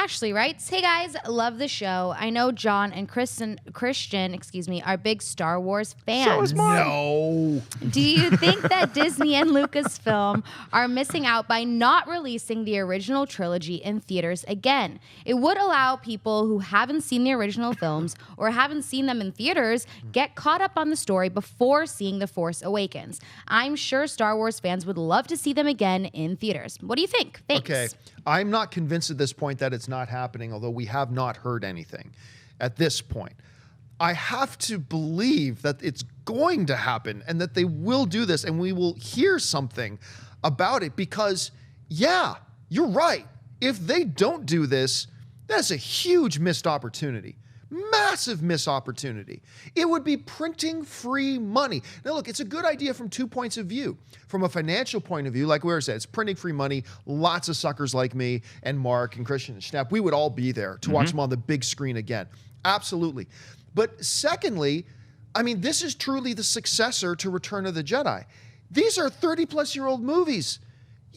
Ashlie writes, "Hey guys, love the show. I know John and Kristian, are big Star Wars fans. So is mine. No. Do you think that Disney and Lucasfilm are missing out by not releasing the original trilogy in theaters again? It would allow people who haven't seen the original films or haven't seen them in theaters get caught up on the story before seeing The Force Awakens. I'm sure Star Wars fans would love to see them again in theaters. What do you think? Thanks." Okay. I'm not convinced at this point that it's not happening, although we have not heard anything at this point. I have to believe that it's going to happen and that they will do this and we will hear something about it because, yeah, you're right. If they don't do this, that's a huge missed opportunity. Massive missed opportunity. It would be printing free money. Now, look, it's a good idea from 2 points of view. From a financial point of view, like we said, it's printing free money. Lots of suckers like me and Mark and Kristian and Schnapp, we would all be there to watch them on the big screen again. Absolutely. But secondly, I mean, this is truly the successor to Return of the Jedi. These are 30-plus-year-old movies.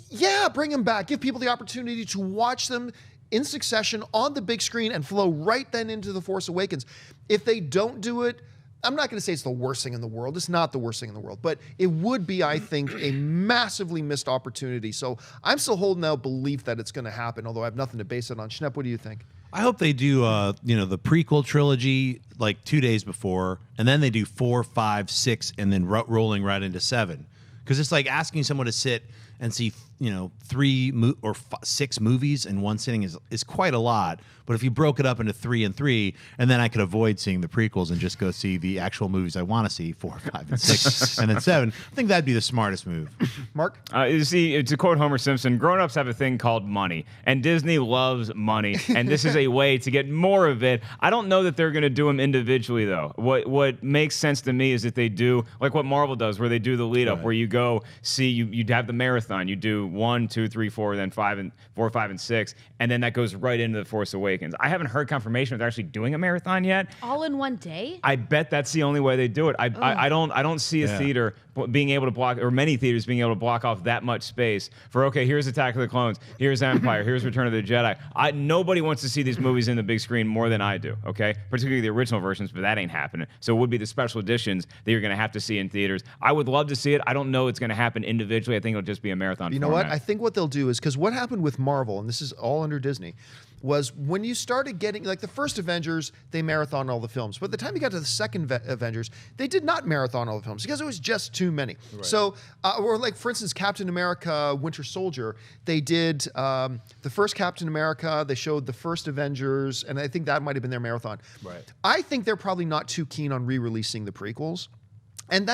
Yeah, bring them back. Give people the opportunity to watch them in succession on the big screen and flow right then into The Force Awakens. If they don't do it, I'm not going to say it's the worst thing in the world. It's not the worst thing in the world, but it would be, I think, a massively missed opportunity. So I'm still holding out belief that it's going to happen, although I have nothing to base it on. Schnepp, what do you think? I hope they do, the prequel trilogy like 2 days before, and then they do 4, 5, 6, and then rolling right into 7. Because it's like asking someone to sit and see, 3 or 6 movies in one sitting is quite a lot. But if you broke it up into 3 and 3, and then I could avoid seeing the prequels and just go see the actual movies I want to see, 4, 5, and 6, and then 7, I think that'd be the smartest move. Mark? You see, to quote Homer Simpson, grown-ups have a thing called money, and Disney loves money, and this is a way to get more of it. I don't know that they're going to do them individually, though. What makes sense to me is that they do, like what Marvel does, where they do the lead-up, where you go see, you'd have the marathon, you do 1, 2, 3, 4, then 4, 5, and 6, and then that goes right into The Force Awakens. I haven't heard confirmation if they're actually doing a marathon yet. All in one day? I bet that's the only way they do it. I don't see a theater being able to block, or many theaters being able to block off that much space for, okay, here's Attack of the Clones, here's Empire, here's Return of the Jedi. Nobody wants to see these movies in the big screen more than I do, okay? Particularly the original versions, but that ain't happening. So it would be the special editions that you're going to have to see in theaters. I would love to see it. I don't know it's going to happen individually. I think it'll just be a marathon You know what? I think what they'll do is, because what happened with Marvel, and this is all under Disney, was when you started getting, like the first Avengers, they marathoned all the films. But by the time you got to the second Avengers, they did not marathon all the films because it was just too many. Right. So, or like, for instance, Captain America, Winter Soldier, they did the first Captain America, they showed the first Avengers, and I think that might have been their marathon. Right. I think they're probably not too keen on re-releasing the prequels. And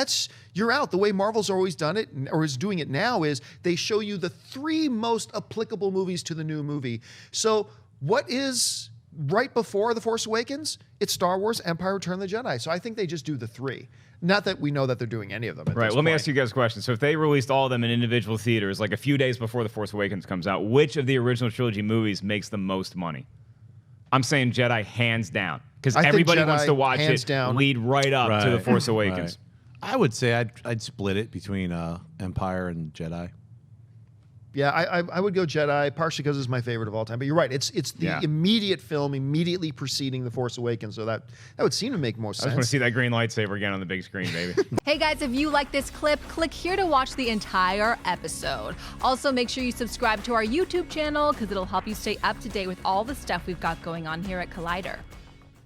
you're out. The way Marvel's always done it, or is doing it now, is they show you the 3 most applicable movies to the new movie. So what is right before The Force Awakens? It's Star Wars, Empire, Return of the Jedi. So I think they just do the 3. Not that we know that they're doing any of them. Right. Let me ask you guys a question. So if they released all of them in individual theaters, like a few days before The Force Awakens comes out, which of the original trilogy movies makes the most money? I'm saying Jedi hands down. Because everybody wants to watch it lead right up to The Force Awakens. Right. I would say I'd split it between Empire and Jedi. Yeah, I would go Jedi, partially because it's my favorite of all time. But you're right. It's the immediate film immediately preceding The Force Awakens. So that would seem to make most sense. I just want to see that green lightsaber again on the big screen, baby. Hey guys, if you like this clip, click here to watch the entire episode. Also, make sure you subscribe to our YouTube channel because it'll help you stay up to date with all the stuff we've got going on here at Collider.